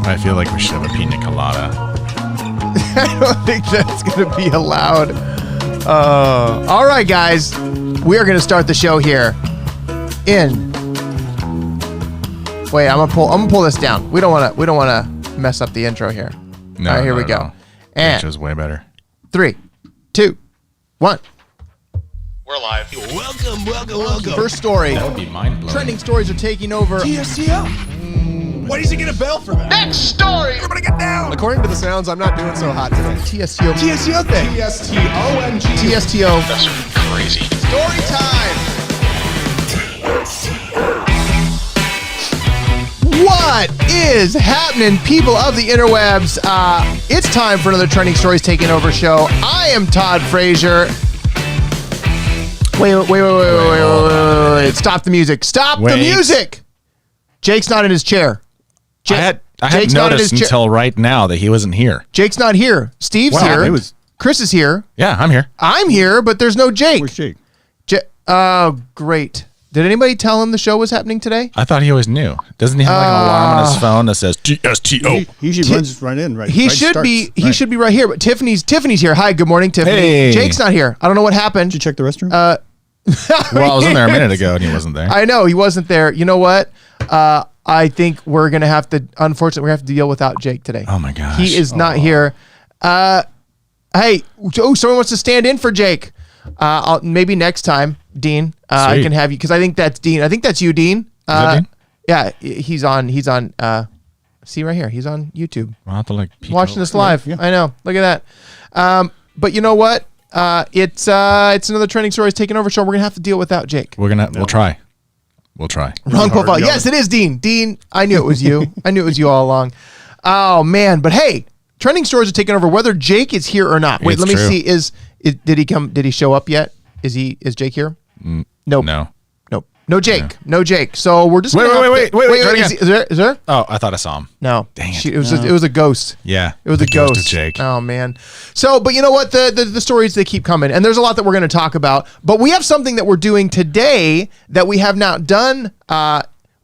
I feel like we should have a pina colada. I don't think that's going to be allowed. All right, guys. We are going to start the show here in... Wait, I'm gonna pull this down. We don't want to mess up the intro here. No, all right, here we no. go. And intro's way better. 3, 2, 1. We're live. Welcome. First story. That would be mind blowing. Trending stories are taking over. TSTO. What is he gonna bail for that? Next story. Everybody get down. According to the sounds, I'm not doing so hot today. TSTO. TSTO thing. TSTOMG. TSTO. That's crazy. Story time. What is happening, people of the interwebs? It's time for another Trending Stories Taking Over show. I am Todd Frazier. Wait. Stop the music. Stop the music. Jake's not in his chair. I had Jake's not in his noticed until right now that he wasn't here. Jake's not here. Steve's here. Chris is here. Yeah, I'm here. I'm here, but there's no Jake. Where's Jake? Oh, great. Did anybody tell him the show was happening today? I thought he always knew. Doesn't he have like an alarm on his phone that says TSTO? He usually runs right in, right? He right should starts. be. He should be right here. But Tiffany's here. Hi, good morning, Tiffany. Hey. Jake's not here. I don't know what happened. Did you check the restroom? Well, I was in there a minute ago and he wasn't there. I know he wasn't there. You know what? I think we're gonna have to. Unfortunately, we have to deal without Jake today. Oh my gosh. He is not here. Hey, someone wants to stand in for Jake. Maybe next time, Dean. I Sweet. can have you because I think that's Dean. I think that's you, Dean. that Dean? Yeah, he's on. See right here. He's on YouTube. I'll have to like peek Watching over. this live. Yeah. I know. Look at that. But you know what? It's another Trending Stories Taking Over show. We're gonna have to deal without Jake. We'll try. We'll try. Wrong profile. Yes, it is Dean. Dean, I knew it was you. I knew it was you all along. Oh man, but hey, Trending Stories are taking over whether Jake is here or not. Wait, It's let me true. see. Did he come? Did he show up yet? Is Jake here? Nope. No. Nope. No Jake. No Jake. So we're just Wait, gonna wait, have to- wait, try it Is there? Oh, I thought I saw him. No. Dang it. Shoot, it was a ghost. Yeah. It was the a ghost. of Jake. Oh man. So, but you know what? The stories, they keep coming, and there's a lot that we're going to talk about. But we have something that we're doing today that we have not done.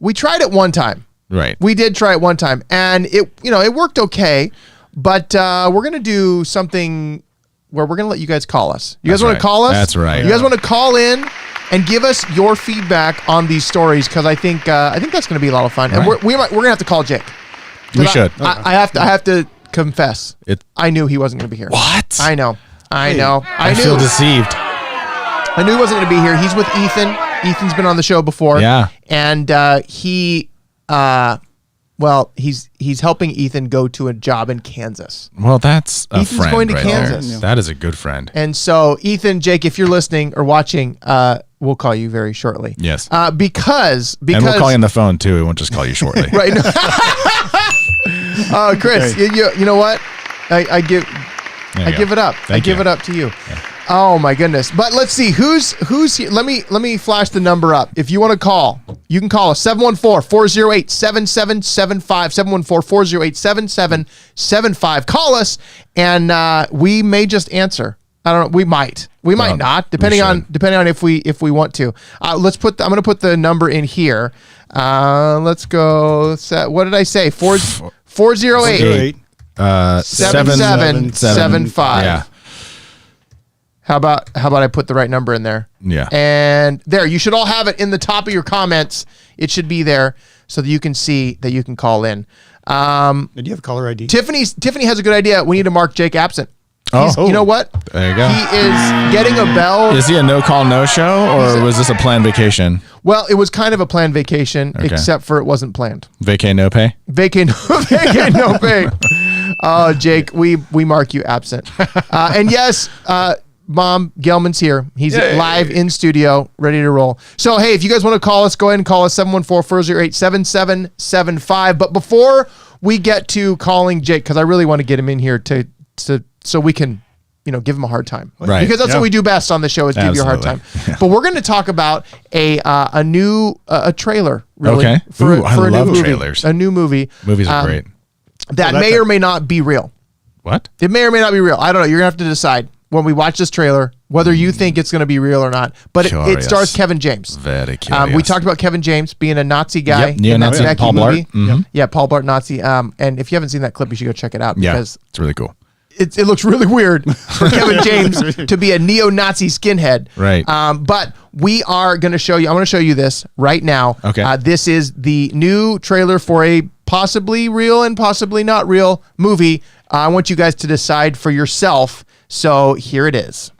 We tried it one time. Right. We did try it one time, and it worked okay. But we're going to do something where we're going to let you guys call us. You guys want right. to call us? That's right. You guys want to call in and give us your feedback on these stories, because I think that's going to be a lot of fun. And Right. we're going to have to call Jake. We should. I have to confess. I knew he wasn't going to be here. What? I know. I feel deceived. I knew he wasn't going to be here. He's with Ethan. Ethan's been on the show before. Yeah. And he's helping Ethan go to a job in Kansas. Well, that's a Ethan's friend going to right Kansas. there. That is a good friend. And so, Ethan, Jake, if you're listening or watching, we'll call you very shortly. Yes. Because And we'll call you on the phone too. We won't just call you shortly. right. Chris, you know what? I give it up. I give it up to you. Yeah. Oh my goodness. But let's see who's here. Let me flash the number up. If you want to call, you can call us 714-408-7775, 714-408-7775. Call us and we may just answer. I don't know. We might not, depending on if we want to. I'm going to put the number in here. Let's go. What did I say? 408 7775. Yeah. How about I put the right number in there? Yeah. And there, you should all have it in the top of your comments. It should be there so that you can see that you can call in. Do you have caller ID? Tiffany has a good idea. We need to mark Jake absent. Oh. You know what? There you go. He is getting a bell. Is he a no-call, no-show, or was this a planned vacation? Well, it was kind of a planned vacation, except for it wasn't planned. Vacay, no pay? Vacay, no pay. Oh, Jake, we mark you absent. And yes, Mom, Gelman's here. He's live in studio, ready to roll. So, hey, if you guys want to call us, go ahead and call us 714-408-7775. But before we get to calling Jake, because I really want to get him in here so we can, give him a hard time. Right. Because that's what we do best on the show is give you a hard time. Yeah. But we're going to talk about a new trailer, really. Okay. For I a new love movie. trailers. A new movie. Movies are great. That may or may not be real. What? It may or may not be real. I don't know. You're going to have to decide when we watch this trailer whether you think it's going to be real or not. But it Curious. stars Kevin James. Very curious. We talked about Kevin James being a Nazi guy. Yep, neo-Nazi, in that Paul movie. Blart. Mhm. Yeah, Paul Blart Nazi. And if you haven't seen that clip, you should go check it out Yeah, because it's really cool. it looks really weird for Kevin James to be a neo-Nazi skinhead. Right. But we are going to show you. I'm going to show you this right now. Okay. This is the new trailer for a possibly real and possibly not real movie. I want you guys to decide for yourself. So here it is.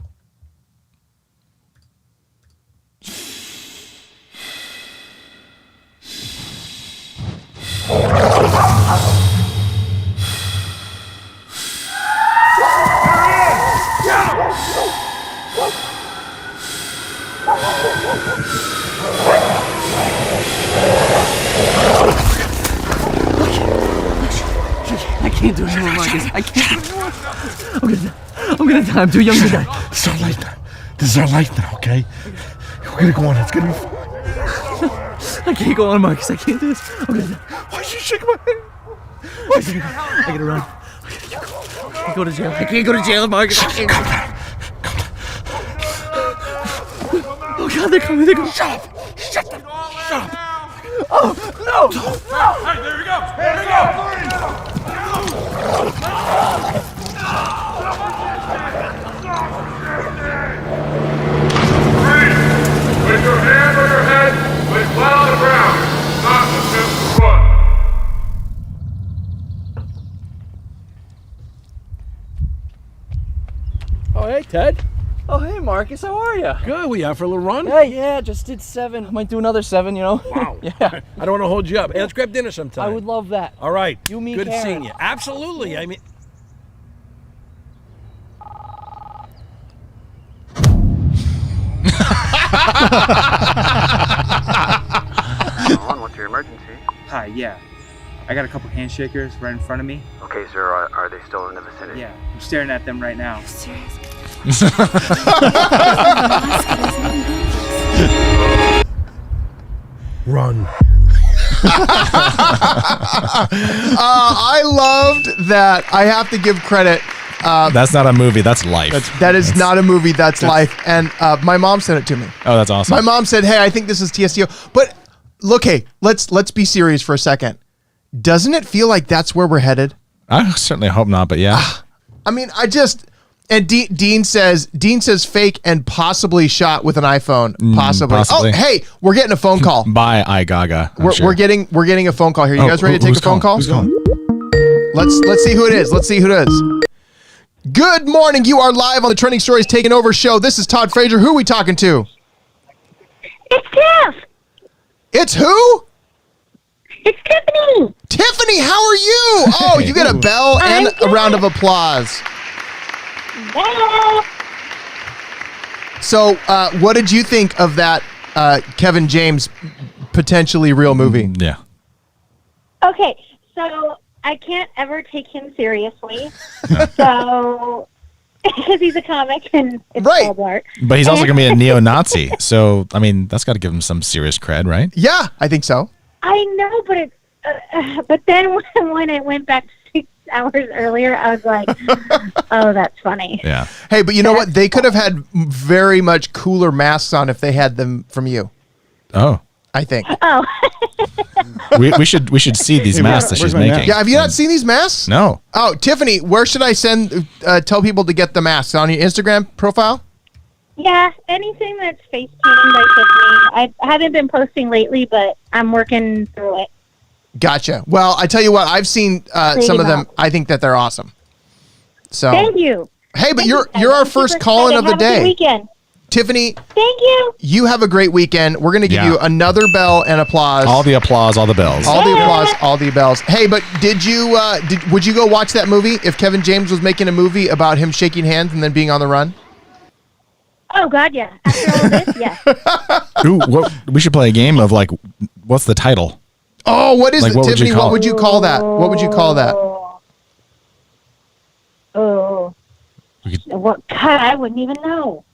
I can't do it anymore, Marcus. I can't do it anymore. I'm gonna die. I'm too young to die. This is our life now. This is our life now, okay? We're gonna go on. It's gonna be fun. I can't go on, Marcus. I can't do this. I'm gonna die. Why are you shaking my hand? I gotta run. I can't go to jail. I can't go to jail, Marcus. I can't. Calm down. Oh God, they're coming. They're coming. Shut up. Shut up. Oh no! Hey, there he goes. There he goes. With your hand on your head, with well on the ground. Not attempt to run. Oh, hey, Ted. Oh hey, Marcus. How are you? Good. We out for a little run? Hey, yeah, just did 7. Might do another 7. You know. Wow. Yeah. I don't want to hold you up. Hey, let's grab dinner sometime. I would love that. All right. You, me, Good Karen. seeing you. Absolutely. I mean. What's your emergency? Hi, yeah. I got a couple handshakers right in front of me. Okay, sir, are they still in the vicinity? Yeah, I'm staring at them right now. Run. I loved that. I have to give credit. That's not a movie. That's life. That is not a movie. That's life. And my mom sent it to me. Oh, that's awesome. My mom said, "Hey, I think this is TSTO." But look, hey, let's be serious for a second. Doesn't it feel like that's where we're headed? I certainly hope not, but yeah. I mean, and Dean says fake and possibly shot with an iPhone. Possibly. possibly. Oh, hey, we're getting a phone call. By iGaga. We're getting a phone call here. You guys ready to take a phone call? Who's calling? Let's see who it is. Let's see who it is. Good morning. You are live on the Trending Stories Taking Over show. This is Todd Frazier. Who are we talking to? It's Tiff. It's who? It's Tiffany. Tiffany, how are you? Oh, you get a bell and a round of applause. Yeah. So, what did you think of that Kevin James potentially real movie? Yeah. Okay, so I can't ever take him seriously. So, because he's a comic and it's Right. Paul Blart. But he's also going to be a neo-Nazi. So, I mean, that's got to give him some serious cred, right? Yeah, I think so. I know, but it's. But then when it went back 6 hours earlier, I was like, "Oh, that's funny." Yeah. Hey, but you know what? They could have had very much cooler masks on if they had them from you. Oh. I think. Oh. we should see these masks that she's where's my making. Yeah, have you not seen these masks? No. Oh, Tiffany, where should I tell people to get the masks? On your Instagram profile? Yeah, anything that's face painting by Tiffany. I haven't been posting lately, but I'm working through it. Gotcha. Well, I tell you what, I've seen some of them. I think that they're awesome. So Thank you. Hey, but Thank you're you, our I'm first super call-in of excited. the Have a good day. weekend. Tiffany, Thank you. you have a great weekend. We're going to give Yeah. you another bell and applause. All the applause, all the bells. All the applause, all the bells. Hey, but would you go watch that movie if Kevin James was making a movie about him shaking hands and then being on the run? Oh, God, yeah. After all this, yeah. Ooh, we should play a game of like, what's the title? Oh, what is Like, it, what would you Tiffany? call What would you call that? What would you call that? Oh. What? God, I wouldn't even know.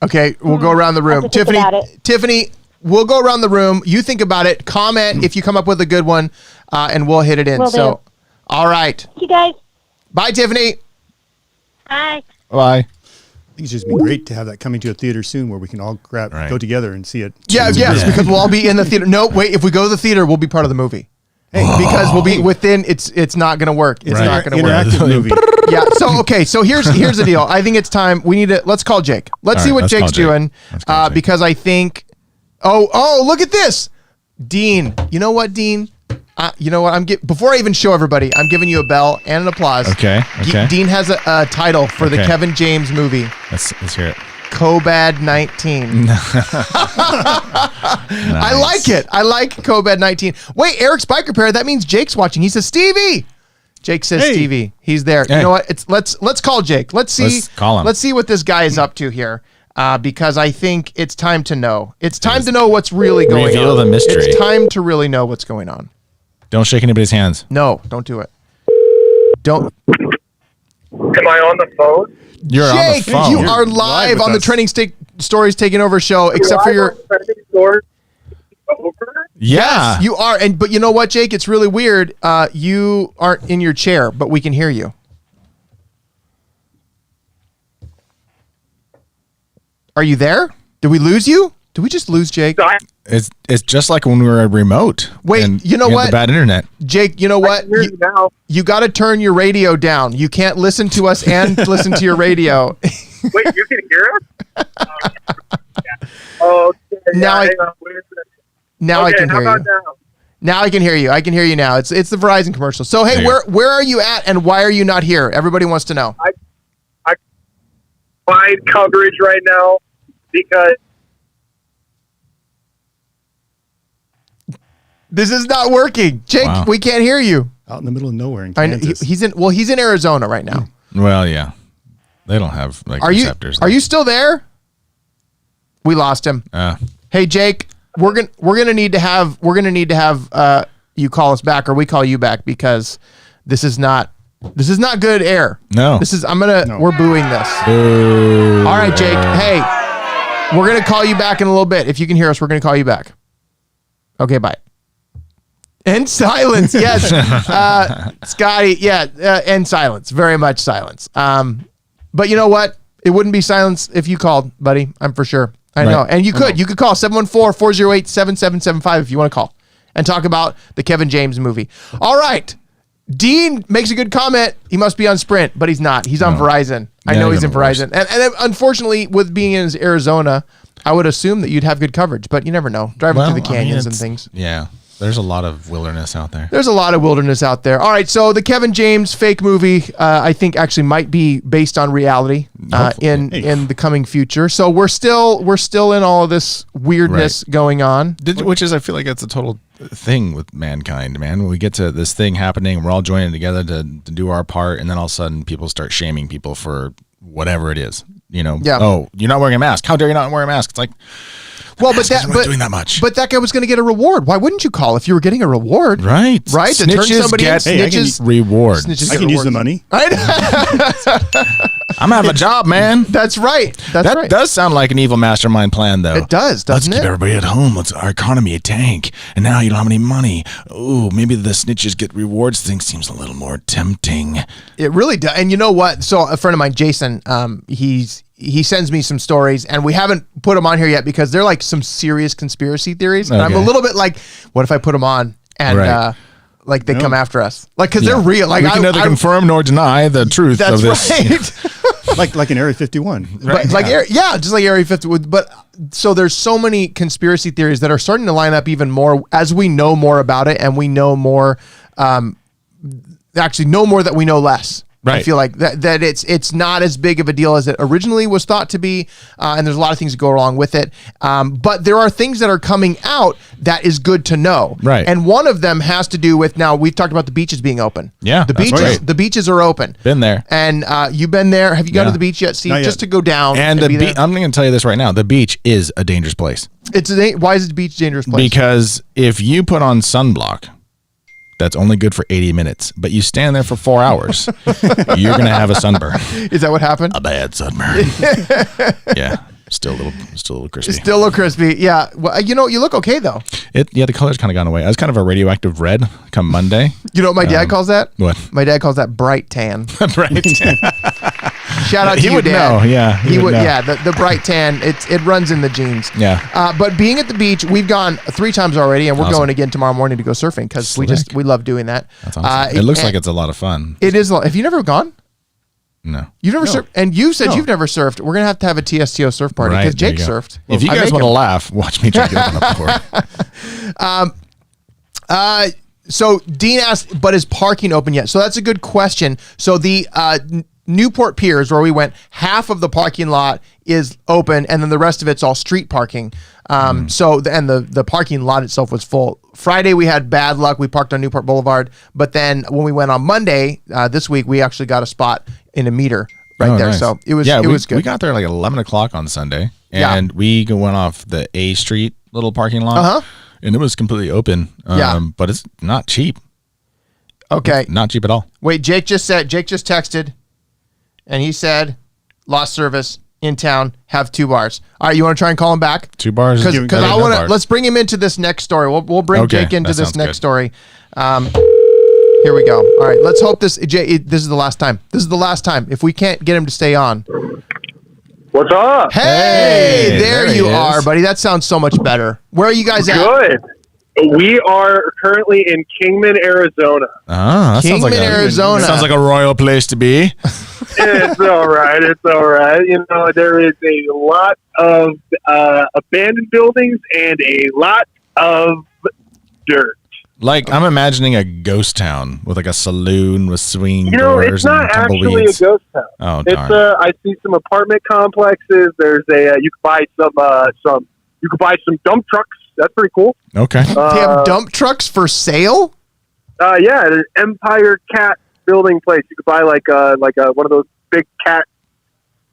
Okay, we'll go around the room. have to think about it. Tiffany, we'll go around the room. You think about it. Comment if you come up with a good one, and we'll hit it in. Will do. So, all right. Thank you, guys. Bye, Tiffany. Bye. Bye. think it's just be great to have that coming to a theater soon where we can all go together and see it. Yes, because we'll all be in the theater. No, wait, if we go to the theater, we'll be part of the movie. Because we'll be within. It's not going to work. It's not going to work. Interactive movie. Yeah. So okay. So here's the deal. I think it's time. We need to. Let's call Jake. Let's see what Jake's doing. Because I think. Oh! Look at this, Dean. You know what, Dean? You know what? Before I even show everybody, I'm giving you a bell and an applause. Okay. Dean has a title for the Kevin James movie. Let's hear it. Cobad 19. I like it. I like Cobad 19. Wait, Eric's bike repair. That means Jake's watching. He says Stevie. Jake says Stevie. He's there. Hey. You know what? Let's call Jake. Let's call him. Let's see what this guy is up to here. Because I think it's time to know. It's time to know what's really going on. Reveal the mystery. It's time to really know what's going on. Don't shake anybody's hands. No, don't do it. Don't. Am I on the phone? You're Jake, on the phone. you are live on the Trending Stories Taking Over show, except for your. Yeah, you are. But you know what, Jake? It's really weird. You aren't in your chair, but we can hear you. Are you there? Did we lose you? Did we just lose Jake? It's just like when we were remote. Wait, you know what? The bad internet. Jake, you know what? You got to turn your radio down. You can't listen to us and listen to your radio. Wait, you can hear us? Oh, now I can hear you. Now I can hear you. I can hear you now. It's the Verizon commercial. So hey, where are you at and why are you not here? Everybody wants to know. I find coverage right now because this is not working. Jake, we can't hear you. Out in the middle of nowhere in Kansas. He's in Arizona right now. Well, yeah. They don't have receptors. Are you still there? We lost him. Hey Jake, we're gonna need to have you call us back or we call you back because this is not good air. No. We're booing this. Boo. All right, Jake. Hey, we're gonna call you back in a little bit. If you can hear us, we're gonna call you back. Okay, bye. And silence, yes. Scotty, and silence. Very much silence. But you know what? It wouldn't be silence if you called, buddy. I'm for sure. I know. And you could call 714-408-7775 if you want to call and talk about the Kevin James movie. All right. Dean makes a good comment. He must be on Sprint, but he's not. He's on Verizon. I know he's in Verizon. And unfortunately, with being in Arizona, I would assume that you'd have good coverage, but you never know. Driving through the canyons and things. Yeah. There's a lot of wilderness out there. There's a lot of wilderness out there. All right, so the Kevin James fake movie, I think actually might be based on reality in the coming future. So we're still in all of this weirdness going on, which is I feel like it's a total thing with mankind, man. When we get to this thing happening, we're all joining together to do our part, and then all of a sudden people start shaming people for whatever it is. You know, oh, you're not wearing a mask. How dare you not wear a mask? It's like. Well, but doing that much. But that guy was going to get a reward. Why wouldn't you call if you were getting a reward? Right. Right. To turn somebody in. Snitches reward. I can use the money. Right. I'm gonna have a job, man. That's right. That does sound like an evil mastermind plan, though. It does, doesn't it? Let's keep everybody at home. Let's our economy a tank. And now you don't have any money. Ooh, maybe the snitches get rewards thing seems a little more tempting. It really does. And you know what? So a friend of mine, Jason, he sends me some stories, and we haven't put them on here yet because they're like some serious conspiracy theories. And I'm a little bit like, what if I put them on and like they come after us? Like, because they're real. Like, we can neither confirm nor deny the truth of this. That's right. like in Area 51. Right. But just like Area 51. But so there's so many conspiracy theories that are starting to line up even more as we know more about it, and we know more, actually know more that we know less. Right. I feel like that it's not as big of a deal as it originally was thought to be, and there's a lot of things that go along with it. But there are things that are coming out that is good to know. Right. And one of them has to do with, now we've talked about the beaches being open. Yeah, the beaches are open. Been there. And you've been there. Have you gone to the beach yet, Steve? Just to go down. And I'm going to tell you this right now. The beach is a dangerous place. Why is the beach a dangerous place? Because if you put on sunblock, that's only good for 80 minutes, but you stand there for 4 hours, you're going to have a sunburn. Is that what happened? A bad sunburn. Yeah. Still a little crispy. Still a little crispy. Yeah. Well, you look okay though. The color's kind of gone away. I was kind of a radioactive red come Monday. You know what my dad calls that? What? My dad calls that bright tan. Bright tan. Shout out to He you, would Dan. know, yeah, He he would would. know. Yeah, the bright tan. It runs in the genes. Yeah. But being at the beach, we've gone 3 times already, and we're Awesome. going again tomorrow morning to go surfing because we love doing that. That's awesome. It looks like it's a lot of fun. It is. Have you never gone? No. You've never surfed, and you said you've never surfed. We're gonna have a TSTO surf party because Right, there Jake you go. surfed. If you I guys make want to him. laugh, watch me try to get on a board. So Dean asked, but is parking open yet? So that's a good question. So the Newport Piers, where we went, half of the parking lot is open, and then the rest of it's all street parking. So the parking lot itself was full. Friday we had bad luck. We parked on Newport Boulevard, but then when we went on Monday this week, we actually got a spot in a meter right there. Nice. So it was good. We got there like 11 o'clock on Sunday, and we went off the A Street little parking lot, and it was completely open. But it's not cheap. Okay, it's not cheap at all. Wait, Jake just texted, and he said, "Lost service in town. Have 2 bars." All right, you want to try and call him back? 2 bars, because I want to. Let's bring him into this next story. We'll bring Jake into this next story. Here we go. All right, let's hope this is the last time. This is the last time. If we can't get him to stay on. What's up? Hey, there you are, buddy. That sounds so much better. Where are you guys at? Good. We are currently in Kingman, Arizona. Ah, that Kingman, Arizona. Sounds like a royal place to be. It's all right. It's all right. You know, there is a lot of abandoned buildings and a lot of dirt. Like, I'm imagining a ghost town with like a saloon with swing You know, doors it's not and actually a tumbleweeds. ghost town. Oh, It's darn. I see some apartment complexes. There's you can buy some dump trucks. That's pretty cool. Okay. They have dump trucks for sale? Yeah, an Empire Cat building place. You could buy like one of those big cat.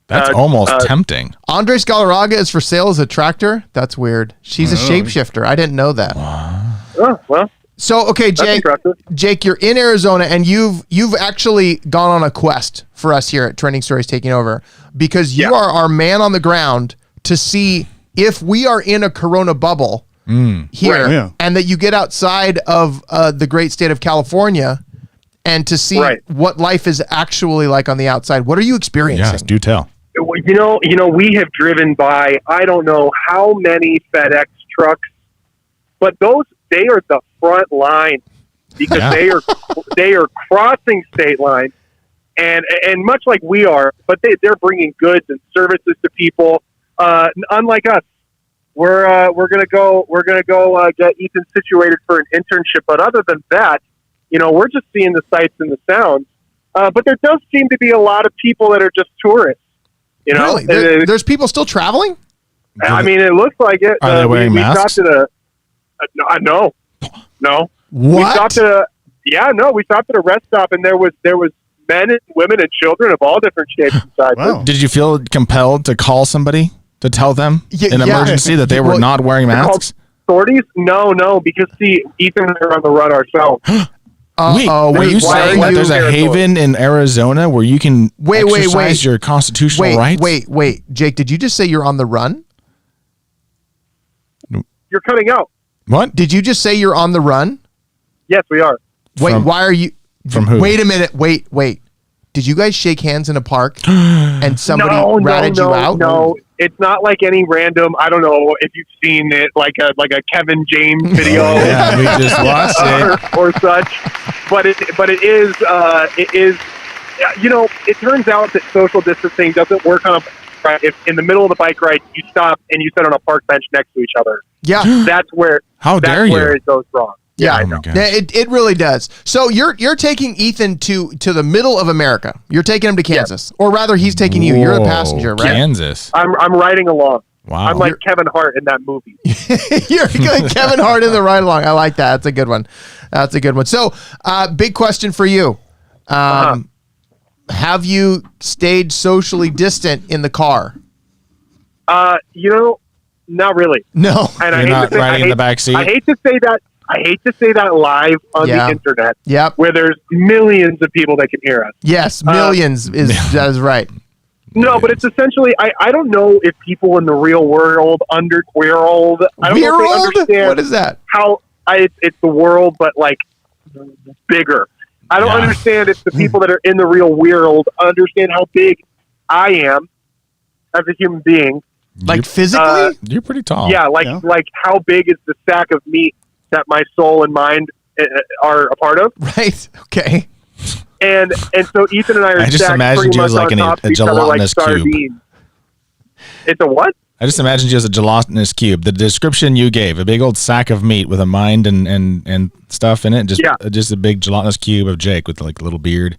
That's almost tempting. Andres Galarraga is for sale as a tractor? That's weird. She's a shapeshifter. I didn't know that. Oh, well. So, okay, Jake, you're in Arizona, and you've actually gone on a quest for us here at Trending Stories Taking Over, because you are our man on the ground to see if we are in a corona bubble here, and that you get outside of the great state of California and to see what life is actually like on the outside. What are you experiencing? Yes, do tell. You know, we have driven by I don't know how many FedEx trucks, but they are the front line because they are crossing state lines, and much like we are, but they're bringing goods and services to people. Unlike us, we're gonna go get Ethan situated for an internship. But other than that, you know, we're just seeing the sights and the sounds. But there does seem to be a lot of people that are just tourists. You know, really? There's people still traveling? I mean, it looks like it. Are they wearing masks? We stopped at no. What? We stopped at a rest stop, and there was men and women and children of all different shapes and sizes. Wow. Did you feel compelled to call somebody to tell them in emergency that they were not wearing masks? Authorities? No, because see, Ethan and I are on the run ourselves. Wait, are you saying that there's a haven in Arizona where you can exercise your constitutional rights? Wait. Jake, did you just say you're on the run? You're cutting out. What? Did you just say you're on the run? Yes, we are. Wait, why are you? From who? Wait a minute. Wait. Did you guys shake hands in a park and somebody ratted you out? No, it's not like any random. I don't know if you've seen it, like a Kevin James video. Oh, yeah, we just watched it or such. But it is. You know, it turns out that social distancing doesn't work on a. If in the middle of the bike ride you stop and you sit on a park bench next to each other. Yeah, that's where. How dare you? Where it goes wrong. Yeah, oh it really does. So you're taking Ethan to the middle of America. You're taking him to Kansas, or rather, he's taking you. You're the passenger, right? Kansas. I'm riding along. Wow. I'm like Kevin Hart in that movie. You're like Kevin Hart in the ride along. I like that. That's a good one. So, big question for you. Have you stayed socially distant in the car? You know, not really. No. And You're not riding in the back seat? I hate to say that live on the internet. Yep. Where there's millions of people that can hear us. Yes, millions that is right. No, but it's essentially I don't know if people in the real world I don't know if they understand what is that? How it's the world, but like bigger. I don't understand if the people that are in the real world understand how big I am as a human being. Like physically? You're pretty tall. Yeah, like how big is the sack of meat that my soul and mind are a part of? Right. Okay. And so Ethan and I are I just stacked imagined pretty you much as like on top a of each other gelatinous cube. sardines. It's a what? I just imagined you as a gelatinous cube. The description you gave, a big old sack of meat with a mind and stuff in it, just a big gelatinous cube of Jake with like a little beard.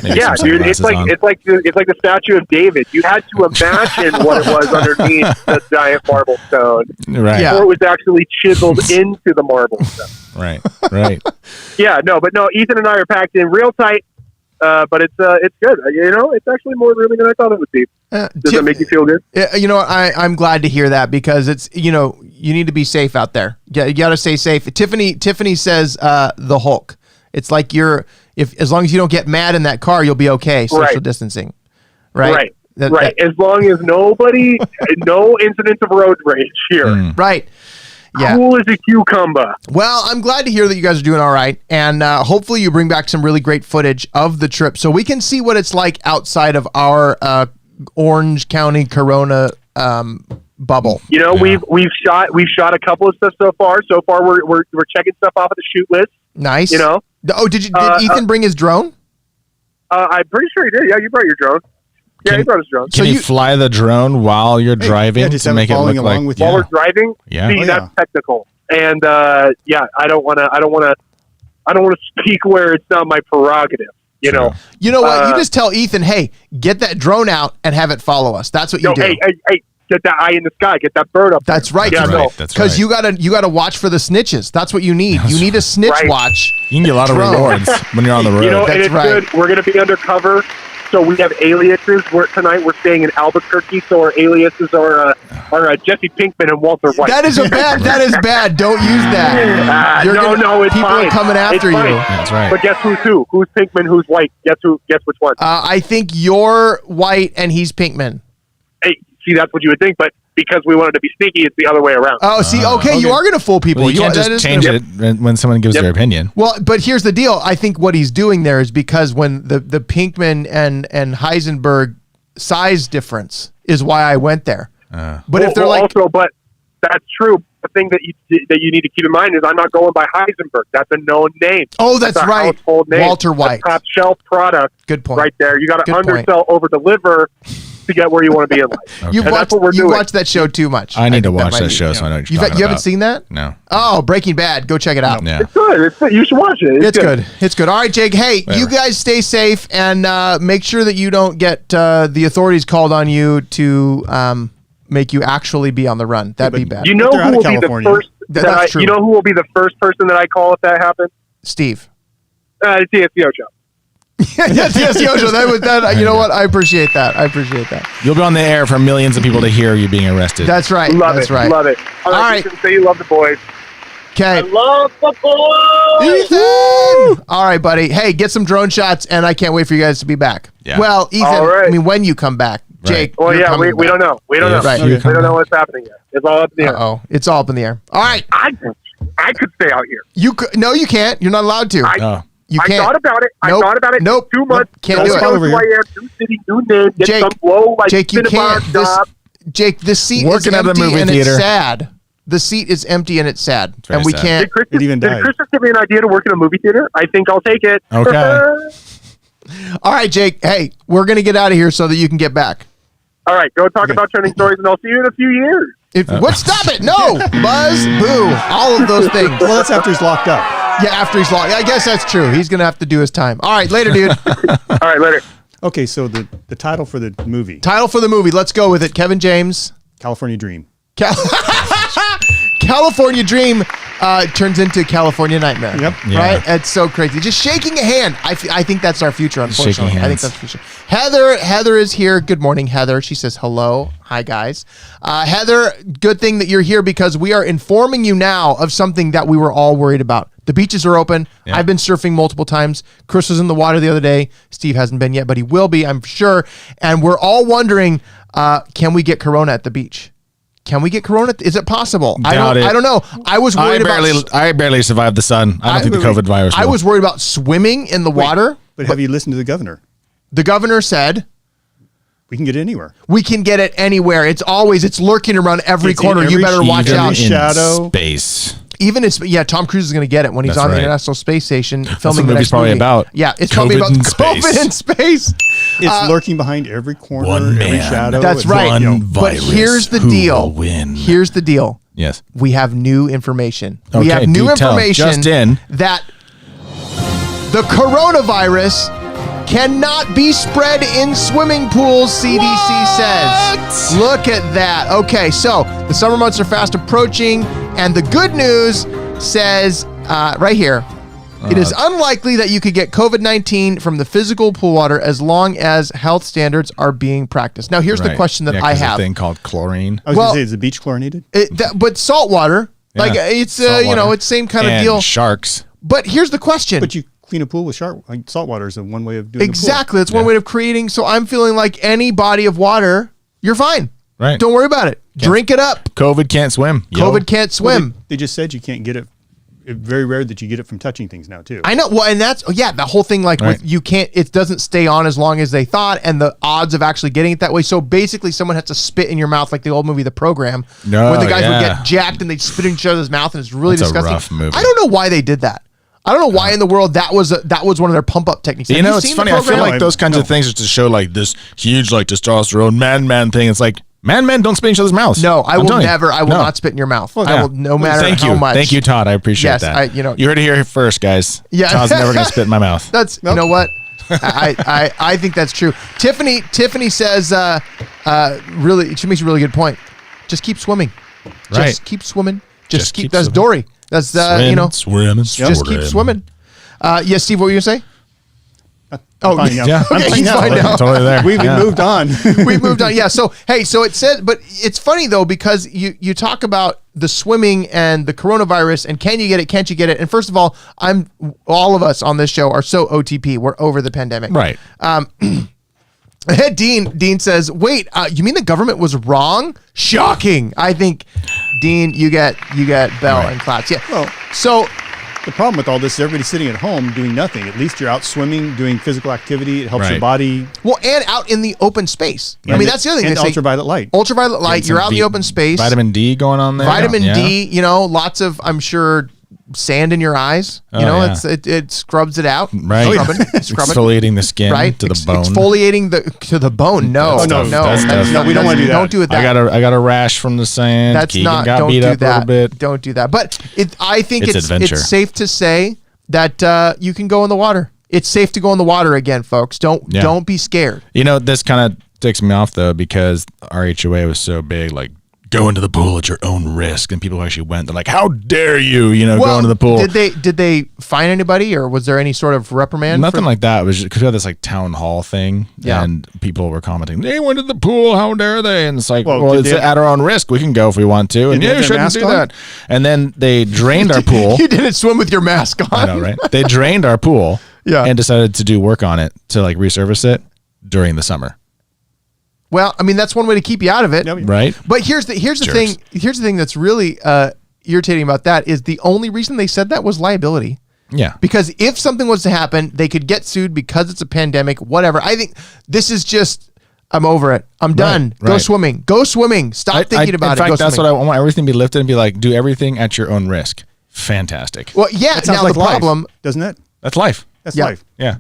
Yeah, dude, it's like the statue of David. You had to imagine what it was underneath the giant marble stone, right? Before it was actually chiseled into the marble stone. Right. Yeah, no, Ethan and I are packed in real tight, but it's good. You know, it's actually more roomy than I thought it would be. Does that make you feel good? You know, I'm glad to hear that because it's, you know, you need to be safe out there. You got to stay safe. Tiffany says the Hulk. It's like as long as you don't get mad in that car, you'll be okay. Social distancing, right? Right. As long as no incidents of road rage here. Right. Yeah. Cool as a cucumber. Well, I'm glad to hear that you guys are doing all right, and hopefully you bring back some really great footage of the trip so we can see what it's like outside of our Orange County Corona bubble. You know, we've shot a couple of stuff so far. So far, we're checking stuff off of the shoot list. Nice. You know. Oh, did Ethan bring his drone? I'm pretty sure he did. Yeah, you brought your drone. Yeah, he brought his drone. Can you fly the drone while you're driving to make it look like while we're driving? Yeah. See, that's technical. And I don't want to speak where it's not my prerogative. You know. You know what? You just tell Ethan, hey, get that drone out and have it follow us. That's what you do. Hey, get that eye in the sky. Get that bird up. That's right. Yeah, because you gotta watch for the snitches. That's what you need. You need a snitch watch. You can get a lot of rewards when you're on the road. You know, That's and it's good. We're going to be undercover. So we have aliases. Tonight we're staying in Albuquerque, so our aliases are Jesse Pinkman and Walter White. That is bad. Don't use that. No, it's people fine. are coming after you. That's right. But guess who's who? Who's Pinkman? Who's White? Guess which one? I think you're White and he's Pinkman. Hey, see, that's what you would think, but because we wanted to be sneaky, it's the other way around. Oh, see, okay, you are going to fool people. Well, you can't just change it when someone gives their opinion. Well, but here's the deal. I think what he's doing there is because when the Pinkman and Heisenberg size difference is why I went there. But if they're but that's true. The thing that you need to keep in mind is I'm not going by Heisenberg. That's a known name. Oh, that's right. Household name. Walter White. A top shelf product. Good point. Right there. You got to undersell, over deliver to get where you want to be in life. Okay. You watched that show too much. I need to watch that show so I know what you're talking about. You haven't seen that? No. Oh, Breaking Bad. Go check it out. Yeah. It's good. You should watch it. It's good. It's good. All right, Jake. Hey, you guys stay safe and make sure that you don't get the authorities called on you to make you actually be on the run. That'd be bad. You know who will be the first? That's true. You know who will be the first person that I call if that happens? Steve. The TSTO show. Yeah, TSTO show. That was that. You know what? I appreciate that. You'll be on the air for millions of people to hear you being arrested. That's right. Love That's it. right. Love it. All right. You can say you love the boys. Okay. I love the boys. Ethan. All right, buddy. Hey, get some drone shots, and I can't wait for you guys to be back. Yeah. Well, Ethan. All right. I mean, when you come back, Jake. Well, yeah, we don't know. We don't know. Right. We don't know what's happening yet. It's all up in the air. Oh, it's all up in the air. All right. I could stay out here. You could, no, you can't. You're not allowed to. You can't. I thought about it. Nope. I thought about it. Nope. 2 months. Can't do it. Who I am, new city, new name. Get Jake, some low, like, Jake, you can't. Job. This seat Working is at the empty movie and theater. it's sad. The seat is empty and it's sad. And we sad. can't. Did Chris just give me an idea to work in a movie theater? I think I'll take it. Okay. All right, Jake. Hey, we're going to get out of here so that you can get back. All right. Go talk about trending stories, and I'll see you in a few years. Stop it. No. Buzz, boo. All of those things. Well, that's after he's locked up. Yeah, after he's locked. I guess that's true. He's going to have to do his time. All right, later, dude. All right, later. Okay, so the title for the movie. Title for the movie. Let's go with it. Kevin James. California Dream. California Dream turns into California Nightmare. Yep. Yeah. Right? It's so crazy. Just shaking a hand. I think that's our future, unfortunately. Shaking I think hands. that's the future. Heather is here. Good morning, Heather. She says hello. Hi, guys. Heather, good thing that you're here because we are informing you now of something that we were all worried about. The beaches are open. Yeah. I've been surfing multiple times. Chris was in the water the other day. Steve hasn't been yet, but he will be, I'm sure. And we're all wondering, can we get Corona at the beach? Can we get Corona? Is it possible? I don't know. I was worried I barely survived the sun. I don't think the COVID virus will. I was worried about swimming in the water. But have you listened to the governor? The governor said, We can get it anywhere. We can get it anywhere. It's lurking around every corner. You better watch out. Shadow. Space. Even Tom Cruise is going to get it when he's on the International Space Station filming That's what the movie's next probably movie. about. Yeah, it's probably about COVID in space. It's lurking behind every corner, every shadow. That's right. But here's the deal. Here's the deal. Yes. We have new information. Okay, we have new information just in. that the coronavirus cannot be spread in swimming pools, CDC says. Look at that. Okay, so the summer months are fast approaching, and the good news says right here, it is unlikely that you could get COVID-19 from the physical pool water as long as health standards are being practiced. Now, here's the question that I have. A thing called chlorine. I was going to say, is the beach chlorinated? But salt water, it's it's same kind of deal. Sharks. But here's the question. But you clean a pool with salt water is one way of doing exactly. That's one way of creating. So I'm feeling like any body of water, you're fine. Right. Don't worry about it. Drink it up. COVID can't swim. COVID can't swim. Well, they just said you can't get it. It's very rare that you get it from touching things now too. I know. Well, and that's the whole thing. Like with you can't. It doesn't stay on as long as they thought, and the odds of actually getting it that way. So basically, someone has to spit in your mouth, like the old movie The Program, where the guys would get jacked and they'd spit in each other's mouth, and it's really disgusting. A rough movie. I don't know why they did that. I don't know why in the world that was one of their pump up techniques. You know, it's funny. I feel like those kinds of things are to show like this huge like testosterone man thing. It's like men don't spit in each other's mouths. No, I will not spit in your mouth. I will no matter how much. Thank you, Todd. I appreciate that. You heard it here first, guys. Yeah. Todd's never gonna spit in my mouth. That's you know what? I think that's true. Tiffany says really she makes a really good point. Just keep swimming. Just keep swimming. Just keep that's swimming. Dory. That's swim. Just keep swimming. Yes, Steve, what were you gonna say? Fine now. Yeah, okay, he's fine now. Totally there. We've moved on. We've moved on. Yeah. So it says, but it's funny though because you talk about the swimming and the coronavirus and can you get it? Can't you get it? And first of all, all of us on this show are so OTP. We're over the pandemic. Right. Dean says, wait, you mean the government was wrong? Shocking. I think, Dean, you get bell and claps. Yeah. Well, so the problem with all this is everybody's sitting at home doing nothing. At least you're out swimming, doing physical activity. It helps your body. Well, and out in the open space. I mean, that's the other thing. And ultraviolet light. Ultraviolet light. You're out in the open space. Vitamin D going on there. Vitamin D. Lots of, I'm sure, sand in your eyes. It scrubs it out. Right. Exfoliating the skin to the bone. Exfoliating to the bone. No, no, we don't want to do that. Don't do it. I got a rash from the sand. That's Keegan not. got Don't beat do up that. A little bit. Don't do that. But I think adventure. it's safe to say that you can go in the water. It's safe to go in the water again, folks. Don't be scared. This kind of ticks me off though because our HOA was so big, like. Go into the pool at your own risk, and people who actually went, they're like, "How dare you?" Go into the pool. Did they fine anybody, or was there any sort of reprimand? Nothing like that. It was because we had this like town hall thing, and people were commenting, "They went to the pool. How dare they?" And it's like, well it's at our own risk. We can go if we want to, and you shouldn't do that. And then they drained our pool. You didn't swim with your mask on. I know, right? They drained our pool, and decided to do work on it to like resurface it during the summer. Well, I mean that's one way to keep you out of it, right? But here's the thing. Here's the thing that's really irritating about that is the only reason they said that was liability. Yeah. Because if something was to happen, they could get sued because it's a pandemic. Whatever. I think this is just. I'm over it. I'm done. Go swimming. Go swimming. Stop thinking about it. In fact, that's what I want everything to be lifted and be like, do everything at your own risk. Fantastic. Well, yeah. Now like the problem, doesn't it? That's life. That's life. Yeah.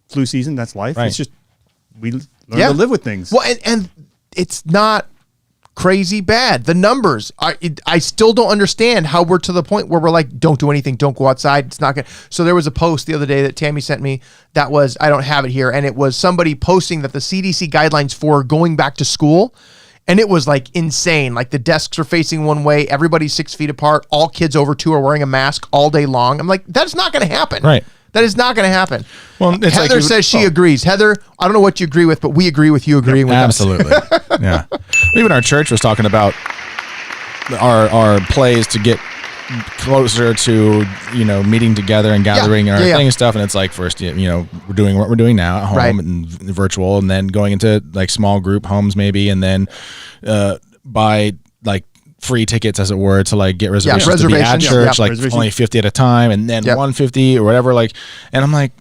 Flu season. That's life. Right. It's just we learn to live with things. Well, and it's not crazy bad. The numbers, I still don't understand how we're to the point where we're like, don't do anything, don't go outside. It's not good. So there was a post the other day that Tammy sent me that was, I don't have it here, and it was somebody posting that the CDC guidelines for going back to school, and it was like insane. Like the desks are facing one way, everybody's 6 feet apart, all kids over 2 are wearing a mask all day long. I'm like, that's not going to happen. Right. That is not going to happen. Well, Heather says she agrees. Heather, I don't know what you agree with, but we agree with you agreeing with us. Absolutely. Yeah. Even our church was talking about our plays to get closer to, meeting together and gathering our thing and stuff. And it's like first, we're doing what we're doing now at home and virtual, and then going into like small group homes maybe, and then by like free tickets, as it were, to like get reservations to be at church, like only 50 at a time, and then 150 or whatever. Like, and I'm like,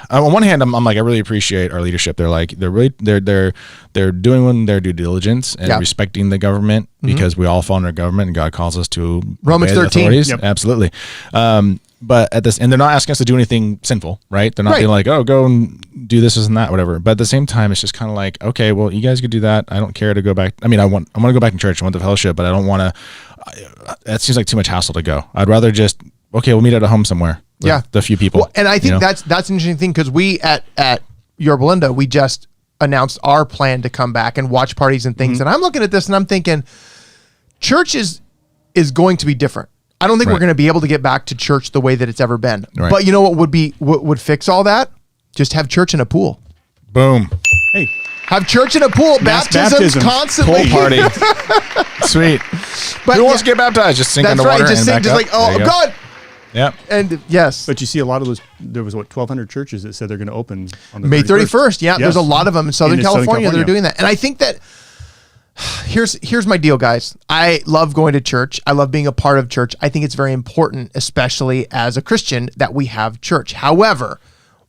on one hand, I'm like, I really appreciate our leadership. They're like, they're doing their due diligence and respecting the government because we all fall under government and God calls us to Romans 13. Yep. Absolutely. But and they're not asking us to do anything sinful, right? They're not being like, oh, go and do this and that, whatever. But at the same time, it's just kind of like, okay, well, you guys could do that. I don't care to go back. I mean, I want to go back in church. I want the fellowship, but I don't want to. That seems like too much hassle to go. I'd rather just, okay, we'll meet at a home somewhere. The few people. Well, and I think that's an interesting thing because we at Your Belinda, we just announced our plan to come back and watch parties and things. And I'm looking at this and I'm thinking, church is going to be different. I don't think we're going to be able to get back to church the way that it's ever been. Right. But you know what would fix all that? Just have church in a pool. Boom. Hey. Have church in a pool. Baptisms constantly. Pool party. Sweet. But who wants to get baptized? Just sink in the water. That's right. Just like, oh, God. Yeah. And yes. But you see a lot of those, there was 1,200 churches that said they're going to open on the May 31st. Yeah. Yes. There's a lot of them in Southern California that are doing that. And I think that here's my deal, guys. I love going to church. I love being a part of church. I think it's very important, especially as a Christian, that we have church. However,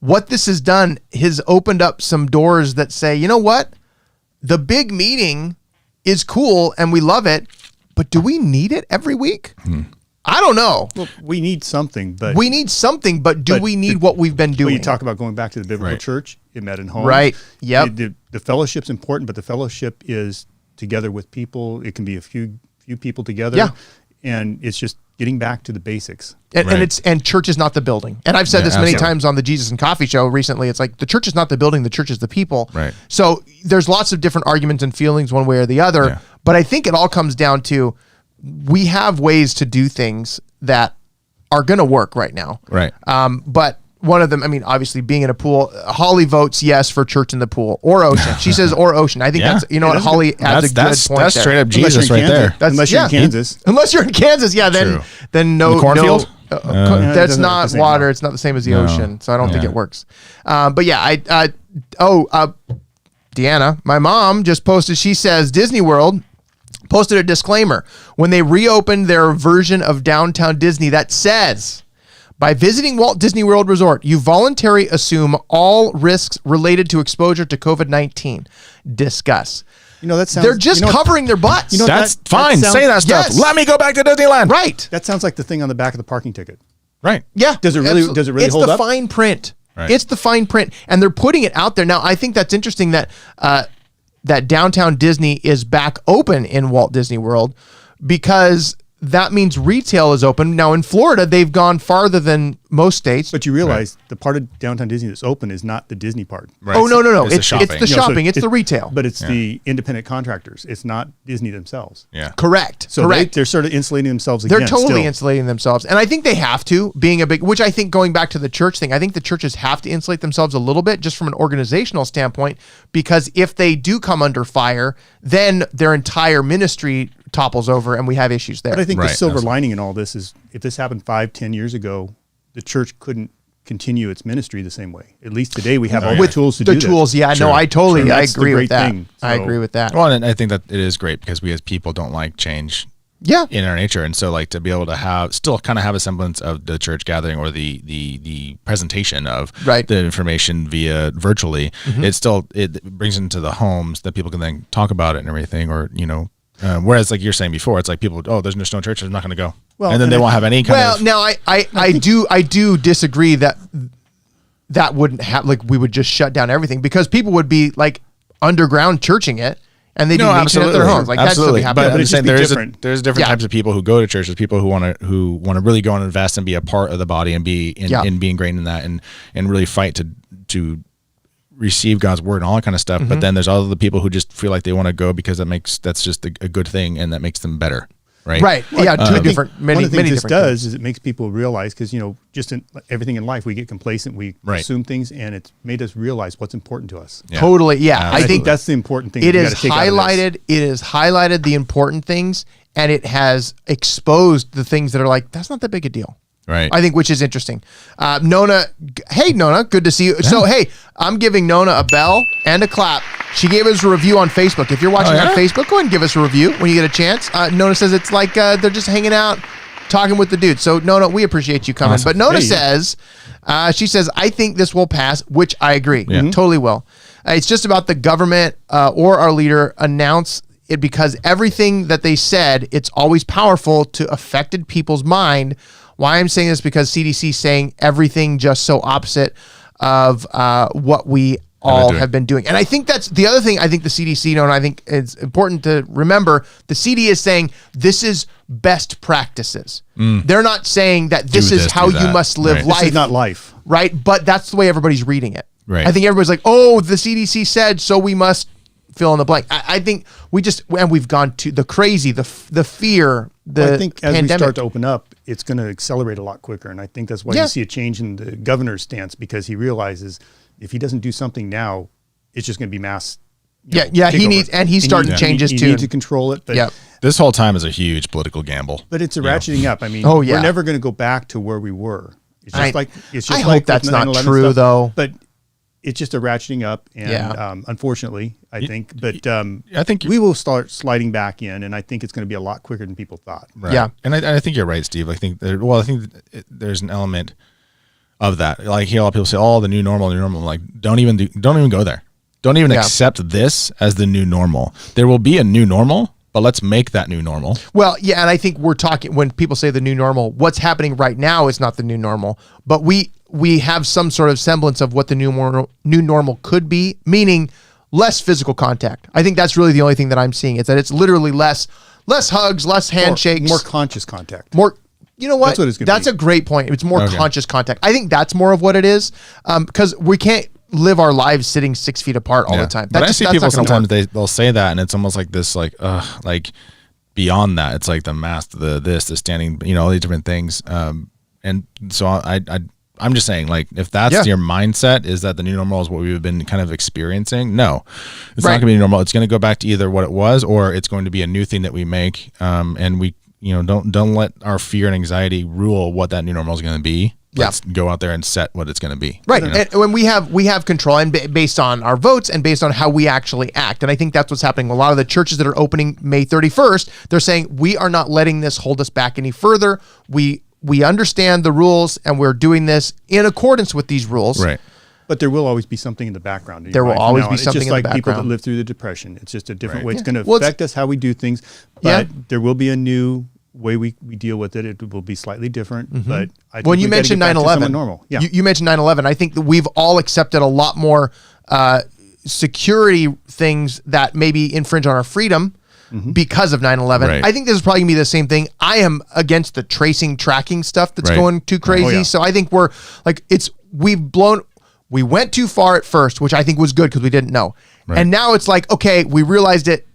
what this has done has opened up some doors that say, you know what? The big meeting is cool and we love it, but do we need it every week? I don't know. Well, we need something, but do we need what we've been doing? When you talk about going back to the biblical church, it met in home. Right. Yep. The fellowship's important, but the fellowship is together with people. It can be a few people together. Yeah. And it's just getting back to the basics. And church is not the building. And I've said this many times on the Jesus and Coffee show recently. It's like the church is not the building, the church is the people. Right. So there's lots of different arguments and feelings one way or the other. Yeah. But I think it all comes down to we have ways to do things that are going to work right now. Right. But one of them, I mean, obviously being in a pool, Holly votes yes for church in the pool or ocean. She says or ocean. I think that's, you know what, Holly adds a good point. That's straight up Jesus right there. Unless you're in Kansas. Unless you're in Kansas, then no. The cornfield? That's not water. It's not the same as the ocean. So I don't think it works. But yeah, Deanna, my mom just posted, she says Disney World posted a disclaimer when they reopened their version of Downtown Disney that says, by visiting Walt Disney World Resort, you voluntarily assume all risks related to exposure to COVID-19. Discuss. You know, that sounds, they're just covering their butts. You know, that's fine. Say that stuff. Yes. Let me go back to Disneyland. Right. That sounds like the thing on the back of the parking ticket. Right. Yeah. Does it really hold up? It's the fine print. Right. It's the fine print. And they're putting it out there. Now, I think that's interesting that that Downtown Disney is back open in Walt Disney World because that means retail is open. Now in Florida, they've gone farther than most states. But you realize the part of Downtown Disney that's open is not the Disney part. Right. Oh, no. It's the shopping. It's the retail. But it's the independent contractors. It's not Disney themselves. Yeah. Correct. So they're sort of insulating themselves again. They're totally insulating themselves. And I think they have to, being a big, which I think going back to the church thing, I think the churches have to insulate themselves a little bit just from an organizational standpoint, because if they do come under fire, then their entire ministry topples over and we have issues there. But I think the silver lining in all this is if this happened 5-10 years ago, the church couldn't continue its ministry the same way. At least today we have all the tools to do that. The tools, yeah. No, I agree with that. I agree with that. Well, and I think that it is great because we as people don't like change in our nature. And so like to be able to still kind of have a semblance of the church gathering or the presentation of the information via virtually, it brings it into the homes that people can then talk about it and everything, or, you know, whereas like you're saying before, it's like people, there's just no church, I'm not going to go. Well, and then they won't have any kind of. Well, now I do disagree that wouldn't have, like, we would just shut down everything because people would be like underground churching it and they'd be meeting at their homes. Like that's still happening. But I'm saying there's different types of people who go to churches, people who want to really go and invest and be a part of the body and be ingrained in that and really fight to receive God's word and all that kind of stuff. But then there's other people who just feel like they want to go because that's just a good thing and that makes them better. Right. Right. Yeah. Two different. Many. One of the things this does is it makes people realize, because just in everything in life we get complacent, we assume things, and it's made us realize what's important to us. Yeah. Totally. Yeah. I think that's the important thing. It is highlighted. It has highlighted the important things, and it has exposed the things that are like that's not that big a deal. Right. I think, which is interesting. Nona, hey, Nona, good to see you. Yeah. So, hey, I'm giving Nona a bell and a clap. She gave us a review on Facebook. If you're watching on Facebook, go ahead and give us a review when you get a chance. Nona says it's like they're just hanging out talking with the dude. So Nona, we appreciate you coming. Awesome. But Nona Hey. says, she says, I think this will pass, which I agree. Totally will. It's just about the government or our leader announce it, because everything that they said, it's always powerful to affected people's mind. Why I'm saying this, because CDC saying everything just so opposite of what we all have been doing. And I think that's the other thing. I think the CDC, and I think it's important to remember, the CD is saying this is best practices. They're not saying that this is how you must live life. This is not life. Right? But that's the way everybody's reading it. Right. I think everybody's like, oh, the CDC said, so we must fill in the blank. I think we've gone to the crazy, the fear, I think as pandemic. we start to open up, it's going to accelerate a lot quicker. And I think that's why you see a change in the governor's stance, because he realizes if he doesn't do something now, it's just going to be mass. He needs, and he's starting changes too. You need to control it. But this whole time is a huge political gamble. But it's a ratcheting up. I mean, we're never going to go back to where we were. It's just I hope that's not true, though. But it's just a ratcheting up, and unfortunately, I think. But I think we will start sliding back in, and I think it's going to be a lot quicker than people thought. Right. Yeah, and I think you're right, Steve. I think there's an element of that. Like, a lot of people say, "Oh, the new normal, new normal." Like, don't even go there. Don't even accept this as the new normal. There will be a new normal, but let's make that new normal. Well, yeah, and I think we're talking, when people say the new normal, what's happening right now is not the new normal, but we have some sort of semblance of what the new normal could be, meaning less physical contact. I think that's really the only thing that I'm seeing, is that it's literally less hugs, less handshakes, more conscious contact. You know what? That's what it's going to be. That's a great point. It's more conscious contact. I think that's more of what it is, because we can't live our lives sitting 6 feet apart all the time. But I see people sometimes they'll say that, and it's almost like this, like beyond that, it's like the mask, the standing, all these different things. And so I'm just saying, like, if that's your mindset, is that the new normal is what we've been kind of experiencing? No, it's not going to be normal. It's going to go back to either what it was, or it's going to be a new thing that we make. And we, don't let our fear and anxiety rule what that new normal is going to be. Let's go out there and set what it's going to be. Right. And when we have control, and based on our votes and based on how we actually act. And I think that's what's happening. A lot of the churches that are opening May 31st, they're saying, we are not letting this hold us back any further. We understand the rules, and we're doing this in accordance with these rules. Right. But there will always be something in the background. There will always be something in the background. It's just like people that live through the Depression. It's just a different way. It's going to affect us, how we do things. But there will be a new way we deal with it. It will be slightly different. But I think when you mentioned 9/11, normal. Yeah. You mentioned 9/11. I think that we've all accepted a lot more security things that maybe infringe on our freedom because of 9/11. Right. I think this is probably going to be the same thing. I am against the tracking stuff that's going too crazy. So I think we're like, we went too far at first, which I think was good because we didn't know. Right. And now it's like, okay, we realized it.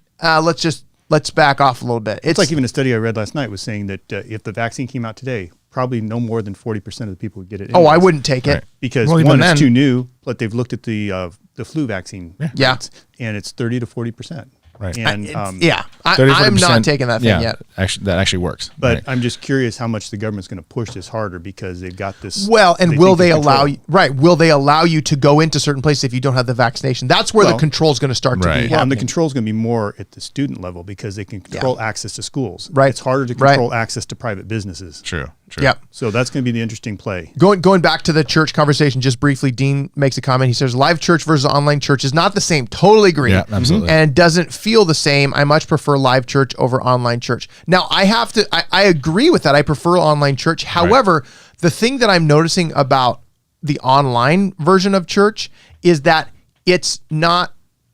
Let's back off a little bit. It's like even a study I read last night was saying that if the vaccine came out today, probably no more than 40% of the people would get it anyways. Oh, I wouldn't take it. Because one, it's too new, but they've looked at the flu vaccine rates, and it's 30 to 40%. Right. And I'm not taking that thing yet. Actually, that actually works. But I'm just curious how much the government's going to push this harder, because they've got this. Well, and will they allow you? Right. Will they allow you to go into certain places if you don't have the vaccination? That's where the control is going to start to be. Well, and the control is going to be more at the student level, because they can control access to schools. Right. It's harder to control access to private businesses. True. Yep. So that's going to be the interesting play. Going back to the church conversation just briefly, Dean makes a comment. He says live church versus online church is not the same. Totally agree. Yeah, absolutely. And doesn't feel the same. I much prefer live church over online church. Now, I agree with that. I prefer online church. However, the thing that I'm noticing about the online version of church is that it's not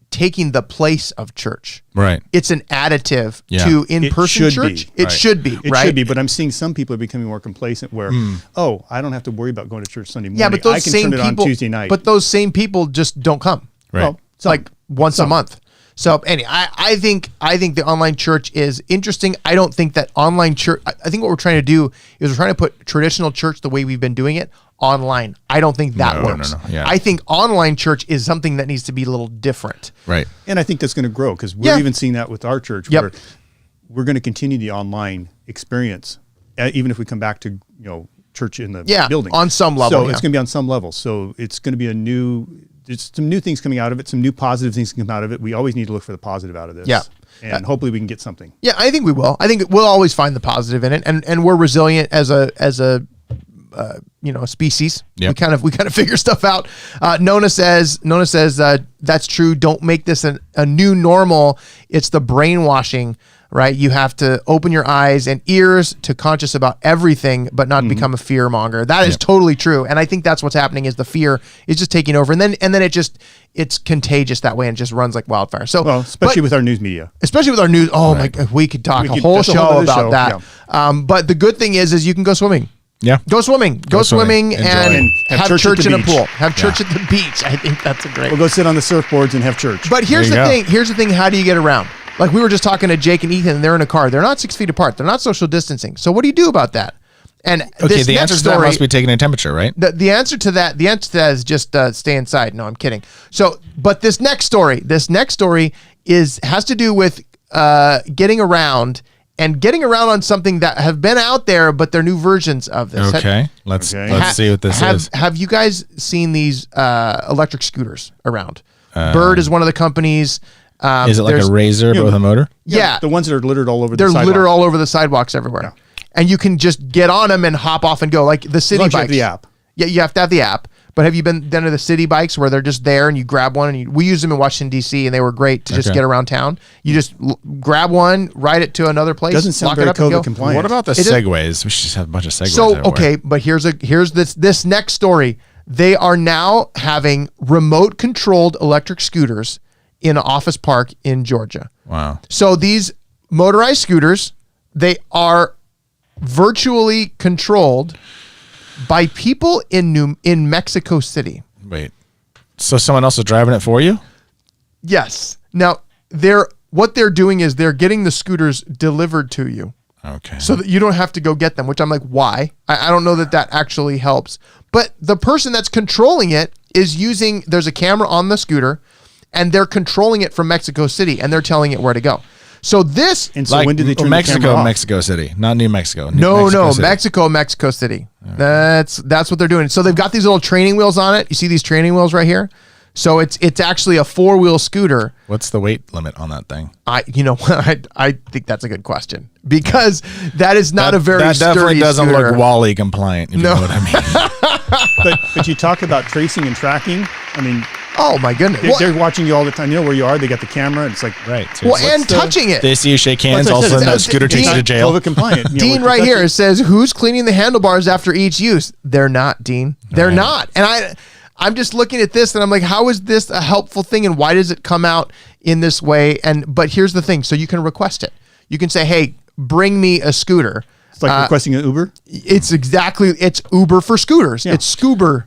taking the place of church. Right. It's an additive to in-person church. It should be. It should be, but I'm seeing some people are becoming more complacent where, I don't have to worry about going to church Sunday morning. Yeah, but those I can same turn it people, on Tuesday night. But those same people just don't come. Right. Well, it's like once a month. So anyway, I think the online church is interesting. I don't think that online church, I think what we're trying to do is we're trying to put traditional church the way we've been doing it online. I don't think that works. No. Yeah. I think online church is something that needs to be a little different. Right. And I think that's going to grow, because we're even seeing that with our church, where we're going to continue the online experience, even if we come back to, church in the building. On some level. So it's going to be on some level. So it's going to be a new there's some new things coming out of it, some new positive things come out of it. We always need to look for the positive out of this. Yeah. And hopefully we can get something. Yeah, I think we will. I think we'll always find the positive in it, and we're resilient as a species. Yep. We kind of figure stuff out. Nona says that's true. Don't make this a new normal. It's the brainwashing, right? You have to open your eyes and ears to conscious about everything, but not become a fear monger. That is totally true. And I think that's what's happening is the fear is just taking over. And then it's contagious that way and just runs like wildfire. So, especially with our news media, especially with our news. Oh my God, we could talk a whole show about that. Yeah. But the good thing is you can go swimming. Yeah. Go swimming and have church in a pool. Have church at the beach. I think that's a great. We'll go sit on the surfboards and have church. But here's the thing. How do you get around? Like we were just talking to Jake and Ethan, and they're in a car. They're not 6 feet apart. They're not social distancing. So what do you do about that? And okay, the answer to that must be taking a temperature, right? The answer to that is just stay inside. No, I'm kidding. So, but this next story has to do with getting around on something that have been out there, but they're new versions of this. Okay, let's see what this is. Have you guys seen these electric scooters around? Bird is one of the companies. Is it like a Razor but with a motor? Yeah. The ones that are littered all over the sidewalk. They're littered all over the sidewalks everywhere. Yeah. And you can just get on them and hop off and go, like the city bikes. You have the app. Yeah, you have to have the app. But have you been to the city bikes where they're just there and you grab one and we used them in Washington, D.C. and they were great to just get around town. You just grab one, ride it to another place. Doesn't sound very COVID compliant. What about the Segways? We should just have a bunch of Segways. So, okay, but here's this next story. They are now having remote controlled electric scooters in an office park in Georgia. Wow. So these motorized scooters, they are virtually controlled by people in Mexico City. Wait. So someone else is driving it for you? Yes. Now, what they're doing is they're getting the scooters delivered to you. Okay. So that you don't have to go get them, which I'm like, why? I don't know that actually helps. But the person that's controlling it is there's a camera on the scooter, and they're controlling it from Mexico City, and they're telling it where to go. So this... And so when did they turn the camera off? Mexico City, not New Mexico. Mexico City. Okay. That's what they're doing. So they've got these little training wheels on it. You see these training wheels right here? So it's actually a 4-wheel scooter. What's the weight limit on that thing? I think that's a good question because that is not a very sturdy definitely doesn't scooter. look Wall-E compliant, if you know what I mean. but you talk about tracing and tracking. I mean... Oh my goodness! They're watching you all the time. You know where you are. They got the camera. It's like and touching it. They see you shake hands. All of a sudden, that scooter takes you to jail. COVID compliant. Dean right here says, "Who's cleaning the handlebars after each use?" They're not, Dean. They're not. And I'm just looking at this and I'm like, how is this a helpful thing? And why does it come out in this way? But here's the thing: so you can request it. You can say, "Hey, bring me a scooter." It's like requesting an Uber. It's Uber for scooters. Yeah. It's Scoober.